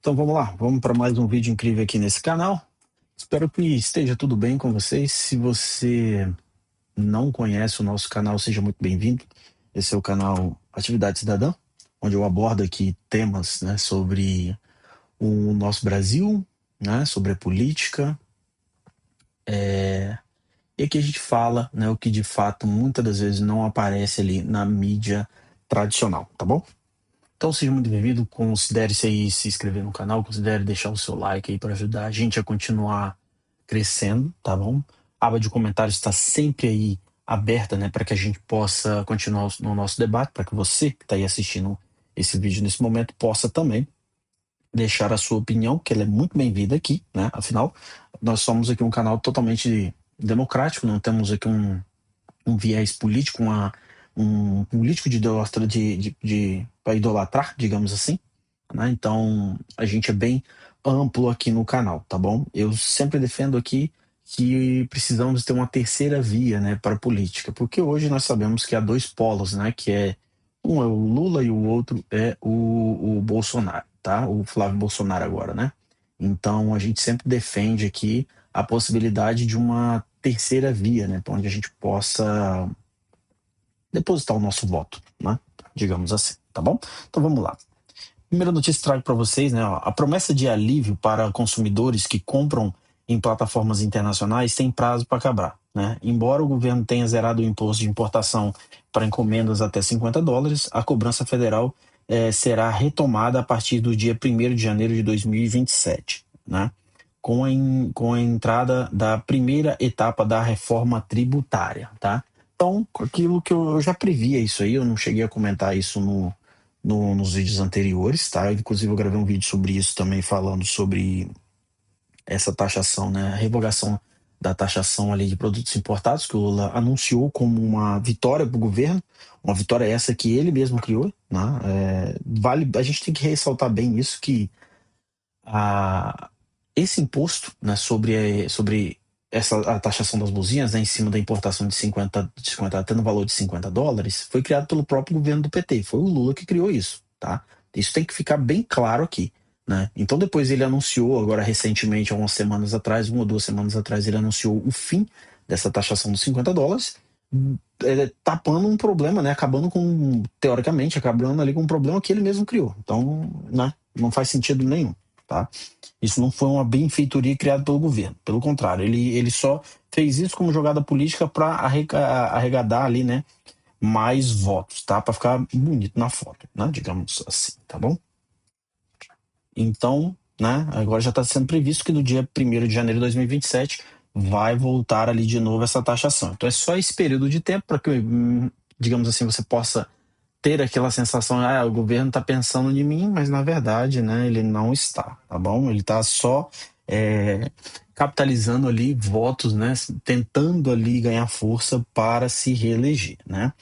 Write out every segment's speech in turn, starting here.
Então vamos lá, vamos para mais um vídeo incrível aqui nesse canal. Espero que esteja tudo bem com vocês. Se você não conhece o nosso canal, seja muito bem-vindo. Esse é o canal Atividade Cidadã, onde eu abordo aqui temas, né, sobre o nosso Brasil, né, sobre a política. E aqui a gente fala, né, o que de fato muitas das vezes não aparece ali na mídia tradicional, tá bom? Então seja muito bem-vindo, considere-se aí se inscrever no canal, considere deixar o seu like aí para ajudar a gente a continuar crescendo, tá bom? A aba de comentários está sempre aí aberta, né, para que a gente possa continuar no nosso debate, para que você que está aí assistindo esse vídeo nesse momento possa também deixar a sua opinião, que ela é muito bem-vinda aqui, né? Afinal, nós somos aqui um canal totalmente democrático, não temos aqui um viés político, um político para idolatrar, digamos assim, né? Então, a gente é bem amplo aqui no canal, tá bom? Eu sempre defendo aqui que precisamos ter uma terceira via, né, para a política, porque hoje nós sabemos que há dois polos, né, que é um é o Lula e o outro é o Bolsonaro, tá? O Flávio Bolsonaro agora, né? Então, a gente sempre defende aqui a possibilidade de uma terceira via, né, para onde a gente possa depositar o nosso voto, né? Digamos assim, tá bom? Então vamos lá. Primeira notícia que trago para vocês, né? Ó, a promessa de alívio para consumidores que compram em plataformas internacionais tem prazo para acabar, né? Embora o governo tenha zerado o imposto de importação para encomendas até US$ 50, a cobrança federal será retomada a partir do dia 1º de janeiro de 2027, né? Com a entrada da primeira etapa da reforma tributária, tá? Então, aquilo que eu já previa isso aí, eu não cheguei a comentar isso nos vídeos anteriores, tá? Inclusive eu gravei um vídeo sobre isso também, falando sobre essa taxação, né? A revogação da taxação ali de produtos importados, que o Lula anunciou como uma vitória para o governo, uma vitória essa que ele mesmo criou, né? A gente tem que ressaltar bem isso, que a, esse imposto, né, sobre a taxação das buzinas, né, em cima da importação de 50 até no valor de US$ 50, foi criado pelo próprio governo do PT. Foi o Lula que criou isso, tá? Isso tem que ficar bem claro aqui, né? Então depois ele anunciou, agora recentemente, algumas semanas atrás, 1 ou 2 semanas atrás, ele anunciou o fim dessa taxação dos US$ 50, tapando um problema, né? Acabando com, teoricamente, acabando ali com um problema que ele mesmo criou. Então, né, não faz sentido nenhum, tá? Isso não foi uma benfeitoria criada pelo governo. Pelo contrário, ele só fez isso como jogada política para arrecadar ali, né, mais votos, tá? Para ficar bonito na foto, né? Digamos assim, tá bom? Então, né, agora já está sendo previsto que no dia 1º de janeiro de 2027 vai voltar ali de novo essa taxação. Então é só esse período de tempo para que, digamos assim, você possa ter aquela sensação, o governo está pensando em mim, mas na verdade, né, ele não está, tá bom? Ele está só capitalizando ali votos, né, tentando ali ganhar força para se reeleger, né?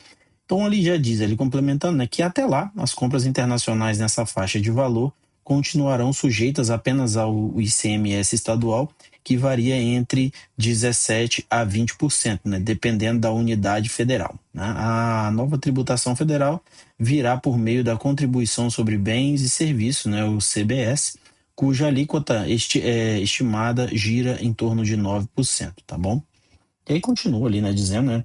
Então ali já diz, ele complementando, né, que até lá as compras internacionais nessa faixa de valor continuarão sujeitas apenas ao ICMS estadual, que varia entre 17% a 20%, né, dependendo da unidade federal, né? A nova tributação federal virá por meio da Contribuição sobre Bens e Serviços, né, o CBS, cuja alíquota estimada gira em torno de 9%, tá bom? E aí continua ali, né, dizendo, né,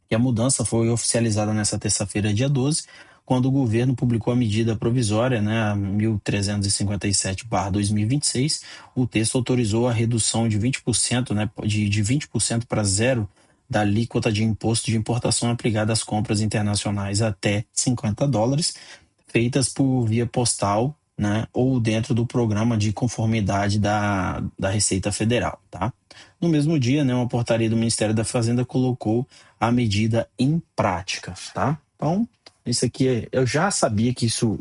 que a mudança foi oficializada nesta terça-feira, dia 12, quando o governo publicou a medida provisória, né, a 1357/2026. O texto autorizou a redução de 20%, né, de 20% para zero da alíquota de imposto de importação aplicada às compras internacionais até US$ 50, feitas por via postal, né, ou dentro do programa de conformidade da Receita Federal, tá? No mesmo dia, né, uma portaria do Ministério da Fazenda colocou a medida em prática, tá? Então, isso aqui eu já sabia que isso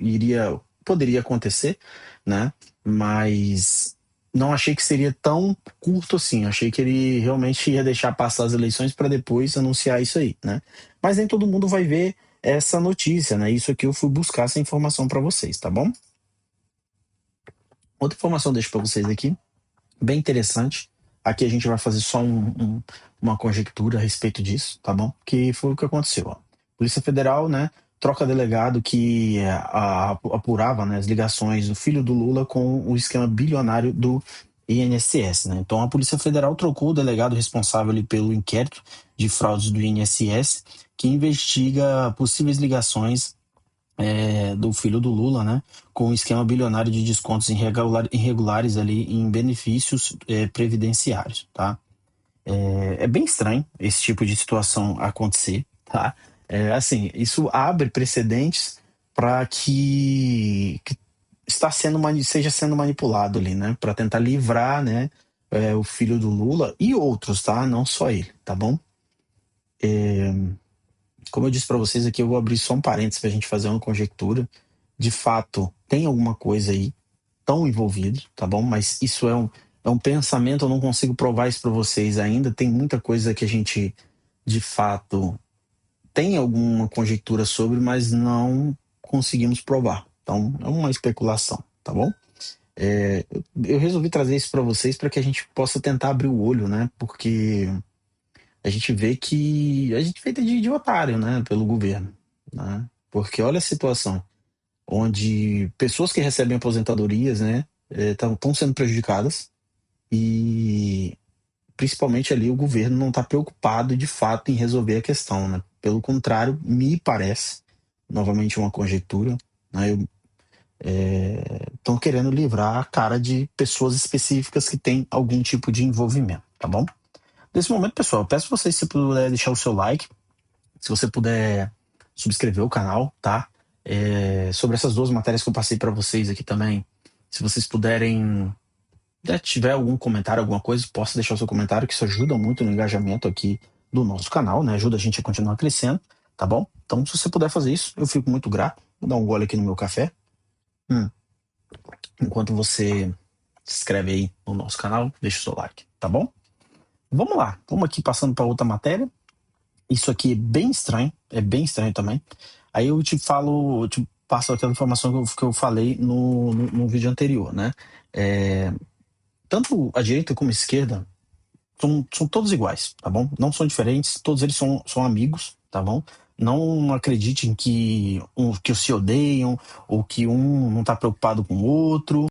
poderia acontecer, né? Mas não achei que seria tão curto assim. Achei que ele realmente ia deixar passar as eleições para depois anunciar isso aí, né? Mas nem todo mundo vai ver essa notícia, né? Isso aqui eu fui buscar essa informação para vocês, tá bom? Outra informação eu deixo para vocês aqui, bem interessante. Aqui a gente vai fazer só uma conjectura a respeito disso, tá bom? Que foi o que aconteceu, ó. Polícia Federal, né, troca delegado que apurava, né, as ligações do filho do Lula com o esquema bilionário do INSS, né? Então a Polícia Federal trocou o delegado responsável ali pelo inquérito de fraudes do INSS, que investiga possíveis ligações do filho do Lula, né, com o esquema bilionário de descontos irregulares ali em benefícios previdenciários, tá? É bem estranho esse tipo de situação acontecer, tá? Assim, isso abre precedentes para que seja sendo manipulado ali, né? Para tentar livrar, né, o filho do Lula e outros, tá? Não só ele, tá bom? Como eu disse para vocês aqui, eu vou abrir só um parênteses para a gente fazer uma conjectura. De fato, tem alguma coisa aí tão envolvido, tá bom? Mas isso é um pensamento, eu não consigo provar isso para vocês ainda. Tem muita coisa que a gente, de fato, tem alguma conjectura sobre, mas não conseguimos provar. Então, é uma especulação, tá bom? Eu resolvi trazer isso para vocês para que a gente possa tentar abrir o olho, né? Porque a gente vê que a gente é feita de otário, né? Pelo governo, né? Porque olha a situação, onde pessoas que recebem aposentadorias, né? Estão sendo prejudicadas e principalmente ali o governo não está preocupado de fato em resolver a questão, né? Pelo contrário, me parece, novamente uma conjectura, né? Estão querendo livrar a cara de pessoas específicas que têm algum tipo de envolvimento, tá bom? Nesse momento, pessoal, eu peço vocês se puder deixar o seu like, se você puder subscrever o canal, tá? Sobre essas duas matérias que eu passei para vocês aqui também, se vocês puderem, tiver algum comentário, alguma coisa, possa deixar o seu comentário, que isso ajuda muito no engajamento aqui do nosso canal, né? Ajuda a gente a continuar crescendo, tá bom? Então, se você puder fazer isso, eu fico muito grato. Vou dar um gole aqui no meu café. Enquanto você se inscreve aí no nosso canal, deixa o seu like, tá bom? Vamos lá, vamos aqui passando para outra matéria. Isso aqui é bem estranho também. Aí eu te falo, eu te passo aquela informação que eu falei no vídeo anterior, né? Tanto a direita como a esquerda são todos iguais, tá bom? Não são diferentes, todos eles são amigos, tá bom? Não acreditem que se odeiam ou que um não tá preocupado com o outro,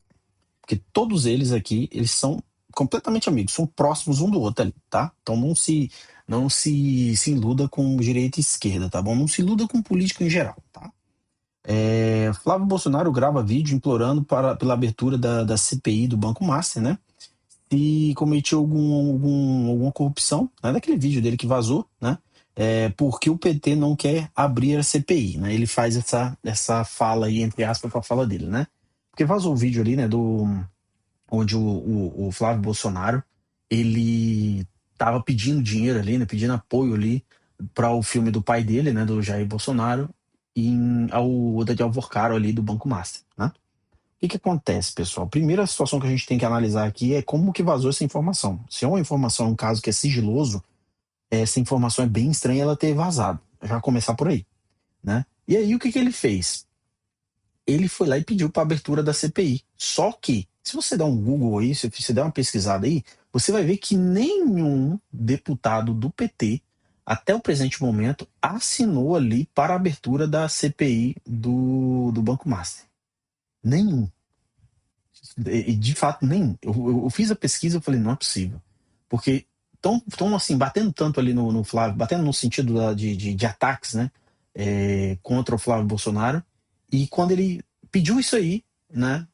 porque todos eles aqui, eles são completamente amigos, são próximos um do outro ali, tá? Então não se iluda com direita e esquerda, tá bom? Não se iluda com política em geral, tá? Flávio Bolsonaro grava vídeo implorando pela abertura da CPI do Banco Master, né? Se cometeu alguma corrupção, né? Daquele vídeo dele que vazou, né? Porque o PT não quer abrir a CPI, né? Ele faz essa fala aí, entre aspas, com a fala dele, né? Porque vazou o vídeo ali, né? Onde o Flávio Bolsonaro, ele tava pedindo dinheiro ali, né? Pedindo apoio ali para o filme do pai dele, né? Do Jair Bolsonaro, ao de Alvorcaro ali do Banco Master, né? O que acontece, pessoal? Primeira situação que a gente tem que analisar aqui é como que vazou essa informação. Se é uma informação, um caso que é sigiloso, essa informação é bem estranha ela ter vazado. Já começar por aí, né? E aí o que ele fez? Ele foi lá e pediu para abertura da CPI. Só que, se você der um Google aí, se você der uma pesquisada aí, você vai ver que nenhum deputado do PT, até o presente momento, assinou ali para a abertura da CPI do Banco Master. Nenhum. E de fato, nenhum. Eu fiz a pesquisa e falei, não é possível. Porque estão assim, batendo tanto ali no Flávio, batendo no sentido de ataques, né? Contra o Flávio Bolsonaro. E quando ele pediu isso aí, né?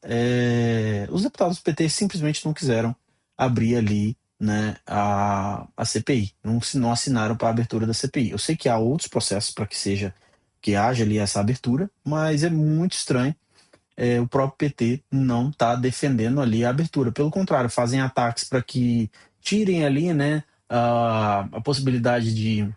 Os deputados do PT simplesmente não quiseram abrir ali, né, a CPI. Não assinaram para a abertura da CPI. Eu sei que há outros processos para que haja ali essa abertura, mas é muito estranho o próprio PT não está defendendo ali a abertura. Pelo contrário, fazem ataques para que tirem ali, né, a possibilidade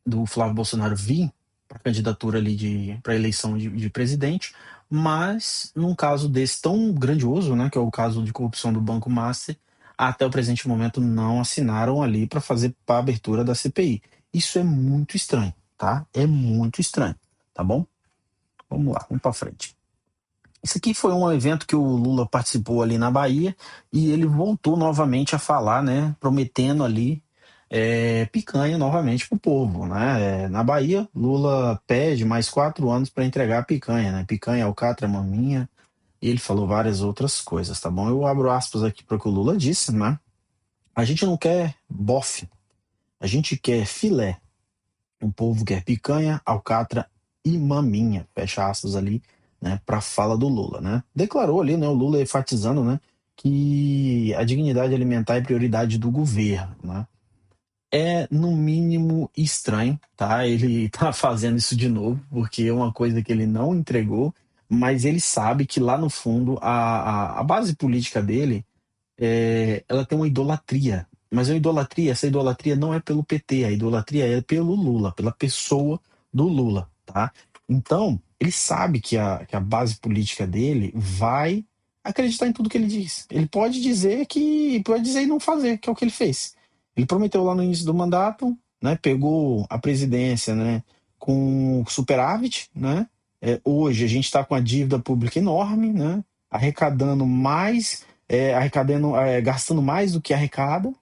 do Flávio Bolsonaro vir para a candidatura ali para a eleição de presidente, mas num caso desse tão grandioso, né, que é o caso de corrupção do Banco Master, até o presente momento não assinaram ali para fazer a abertura da CPI. Isso é muito estranho, tá? É muito estranho, tá bom? Vamos lá, vamos para frente. Isso aqui foi um evento que o Lula participou ali na Bahia e ele voltou novamente a falar, né, prometendo ali picanha novamente para o povo, né? Na Bahia, Lula pede mais 4 anos para entregar a picanha, né? Picanha, alcatra, maminha, e ele falou várias outras coisas, tá bom? Eu abro aspas aqui para o que o Lula disse, né? A gente não quer bofe, a gente quer filé. O povo quer picanha, alcatra e maminha, fecha aspas ali, né, para a fala do Lula, né? Declarou ali, né, o Lula enfatizando, né, que a dignidade alimentar é prioridade do governo, né? É, no mínimo, estranho, tá? Ele tá fazendo isso de novo, porque é uma coisa que ele não entregou, mas ele sabe que lá no fundo a base política dele ela tem uma idolatria. Mas essa idolatria não é pelo PT, a idolatria é pelo Lula, pela pessoa do Lula, tá? Então, ele sabe que a base política dele vai acreditar em tudo que ele diz. Ele pode dizer e não fazer, que é o que ele fez. Ele prometeu lá no início do mandato, né? Pegou a presidência, né? Com superávit, né? Hoje a gente está com a dívida pública enorme, né? Arrecadando mais gastando mais do que arrecada,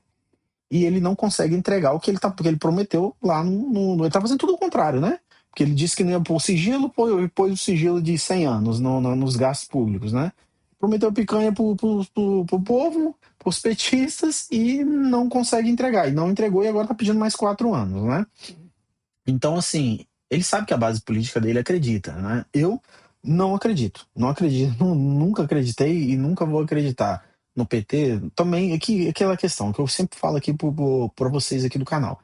e ele não consegue entregar porque ele prometeu lá ele tá fazendo tudo o contrário, né? Porque ele disse que não ia pôr sigilo, pôs o sigilo de 100 anos nos gastos públicos, né? Prometeu picanha pro povo, pros petistas, e não consegue entregar. E não entregou, e agora tá pedindo mais 4 anos, né? Então, assim, ele sabe que a base política dele acredita, né? Eu não acredito. Não acredito, nunca acreditei e nunca vou acreditar no PT. Também, aquela questão que eu sempre falo aqui para vocês aqui do canal.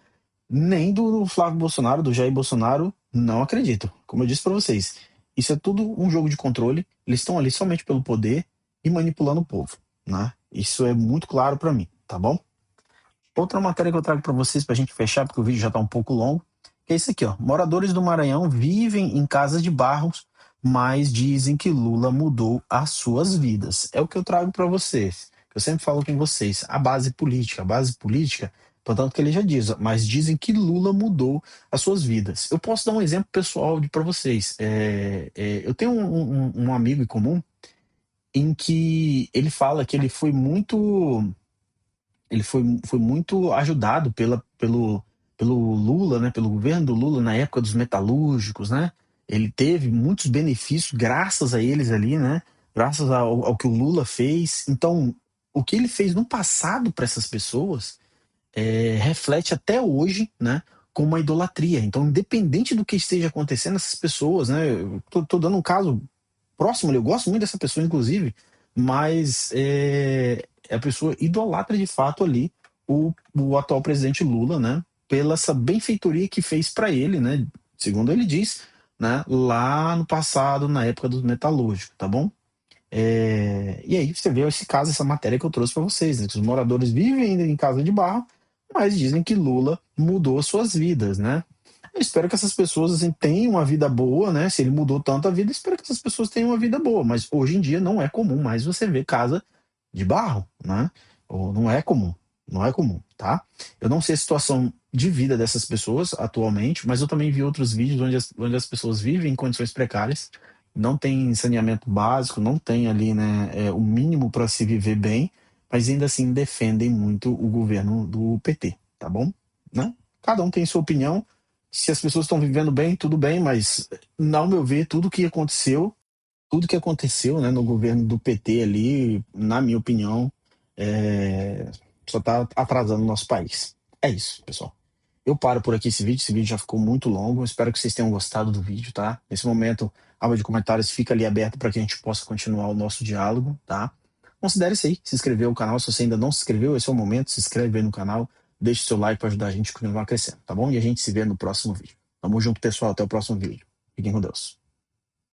Nem do Flávio Bolsonaro, do Jair Bolsonaro, não acredito. Como eu disse para vocês, isso é tudo um jogo de controle. Eles estão ali somente pelo poder e manipulando o povo, né? Isso é muito claro para mim, tá bom? Outra matéria que eu trago para vocês, para a gente fechar, porque o vídeo já está um pouco longo, que é isso aqui, ó. Moradores do Maranhão vivem em casas de barros, mas dizem que Lula mudou as suas vidas. É o que eu trago para vocês. Eu sempre falo com vocês, a base política, portanto que ele já diz, mas dizem que Lula mudou as suas vidas. Eu posso dar um exemplo pessoal para vocês. Eu tenho um amigo em comum em que ele fala que ele foi muito ajudado pelo Lula, né, pelo governo do Lula na época dos metalúrgicos, né? Ele teve muitos benefícios graças a eles ali, né? Graças ao que o Lula fez. Então, o que ele fez no passado para essas pessoas reflete até hoje, né? Com uma idolatria. Então, independente do que esteja acontecendo, essas pessoas, né? Eu tô dando um caso próximo ali, eu gosto muito dessa pessoa, inclusive, mas a pessoa idolatra de fato ali o atual presidente Lula, né? Pela essa benfeitoria que fez para ele, né? Segundo ele diz, né? Lá no passado, na época dos metalúrgicos, tá bom? E aí você vê esse caso, essa matéria que eu trouxe para vocês, né? Que os moradores vivem ainda em casa de barro, mas dizem que Lula mudou suas vidas, né? Eu espero que essas pessoas assim, tenham uma vida boa, né? Se ele mudou tanto a vida, eu espero que essas pessoas tenham uma vida boa. Mas hoje em dia não é comum mais você ver casa de barro, né? Ou não é comum, não é comum, tá? Eu não sei a situação de vida dessas pessoas atualmente, mas eu também vi outros vídeos onde as pessoas vivem em condições precárias, não tem saneamento básico, não tem ali, né, o mínimo para se viver bem, mas ainda assim defendem muito o governo do PT, tá bom? Né? Cada um tem sua opinião. Se as pessoas estão vivendo bem, tudo bem, mas, ao meu ver, tudo que aconteceu, né, no governo do PT ali, na minha opinião, só está atrasando o nosso país. É isso, pessoal. Eu paro por aqui esse vídeo já ficou muito longo, espero que vocês tenham gostado do vídeo, tá? Nesse momento, a aba de comentários fica ali aberta para que a gente possa continuar o nosso diálogo, tá? Considere isso aí, se inscrever no canal, se você ainda não se inscreveu, esse é o momento, se inscreve aí no canal, deixe seu like para ajudar a gente a continuar crescendo, tá bom? E a gente se vê no próximo vídeo. Tamo junto, pessoal, até o próximo vídeo. Fiquem com Deus.